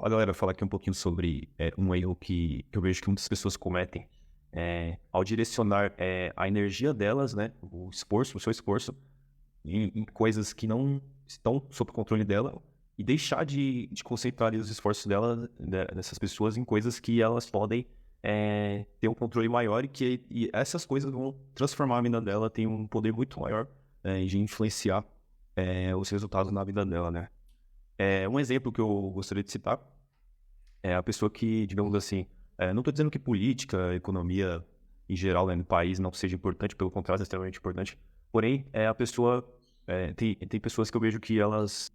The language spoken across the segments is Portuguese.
Fala, galera, falar aqui um pouquinho sobre um erro que eu vejo que muitas pessoas cometem ao direcionar a energia delas, né, o seu esforço, em coisas que não estão sob controle dela e deixar de concentrar ali os esforços dessas pessoas em coisas que elas podem ter um controle maior e essas coisas vão transformar a vida dela, tem um poder muito maior de influenciar os resultados na vida dela, né? Um exemplo que eu gostaria de citar é a pessoa que, digamos assim, não estou dizendo que política, economia em geral, né, no país não seja importante, pelo contrário, é extremamente importante, porém, a pessoa, tem pessoas que eu vejo que elas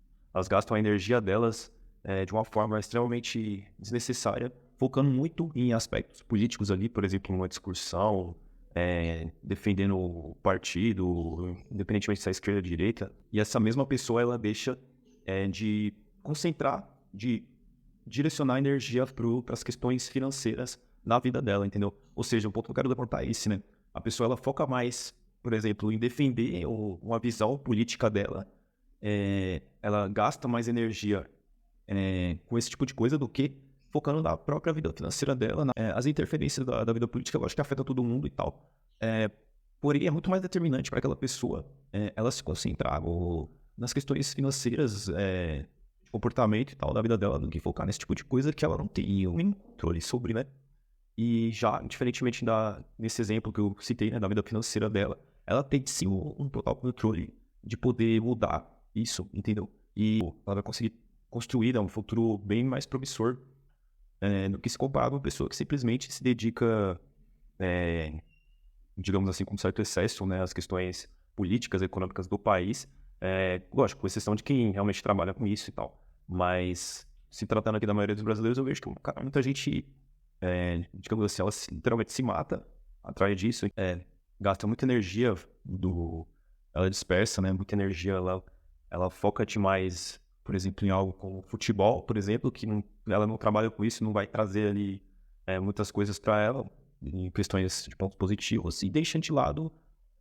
gastam a energia delas de uma forma extremamente desnecessária, focando muito em aspectos políticos ali, por exemplo, numa discussão, defendendo o partido, independentemente se é esquerda ou direita, e essa mesma pessoa, ela deixa de concentrar, de direcionar energia para as questões financeiras na vida dela, entendeu? Ou seja, o ponto que eu quero levantar é esse, né? A pessoa, ela foca mais, por exemplo, em defender uma visão política dela, ela gasta mais energia com esse tipo de coisa do que focando na própria vida financeira dela, as interferências da vida política, eu acho que afeta todo mundo e tal. Porém, é muito mais determinante para aquela pessoa ela se concentrar nas questões financeiras, de comportamento e tal da vida dela, do que focar nesse tipo de coisa que ela não tem um controle sobre, né? E já, diferentemente nesse exemplo que eu citei, né, da vida financeira dela, ela tem sim um total controle de poder mudar isso, entendeu? E ela vai conseguir construir, né, um futuro bem mais promissor do que se comparar com uma pessoa que simplesmente se dedica, digamos assim, com certo excesso, né, às questões políticas, econômicas do país. Lógico, com exceção de quem realmente trabalha com isso e tal. Mas, se tratando aqui da maioria dos brasileiros, eu vejo que muita gente, digamos assim, ela literalmente se mata atrás disso. Gasta muita energia, ela dispersa, né, muita energia, ela foca demais, por exemplo, em algo como futebol, por exemplo, que ela não trabalha com isso, não vai trazer ali muitas coisas para ela, em questões de pontos positivos, e deixa de lado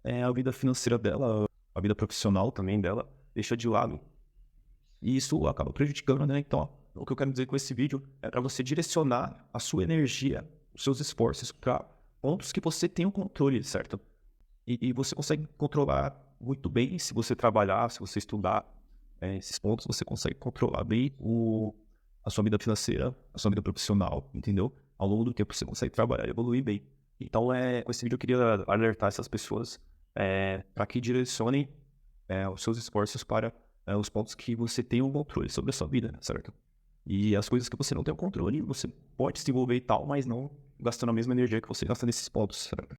a vida financeira dela, a vida profissional também dela, deixa de lado. E isso acaba prejudicando, né? Então, o que eu quero dizer com esse vídeo é para você direcionar a sua energia, os seus esforços para pontos que você tem o controle, certo? E você consegue controlar muito bem se você trabalhar, se você estudar esses pontos, você consegue controlar bem a sua vida financeira, a sua vida profissional, entendeu? Ao longo do tempo você consegue trabalhar e evoluir bem. Então, com esse vídeo eu queria alertar essas pessoas para que direcionem os seus esforços para os pontos que você tem um controle sobre a sua vida, certo? E as coisas que você não tem o controle, você pode se envolver e tal, mas não gastando a mesma energia que você gasta nesses pontos, certo?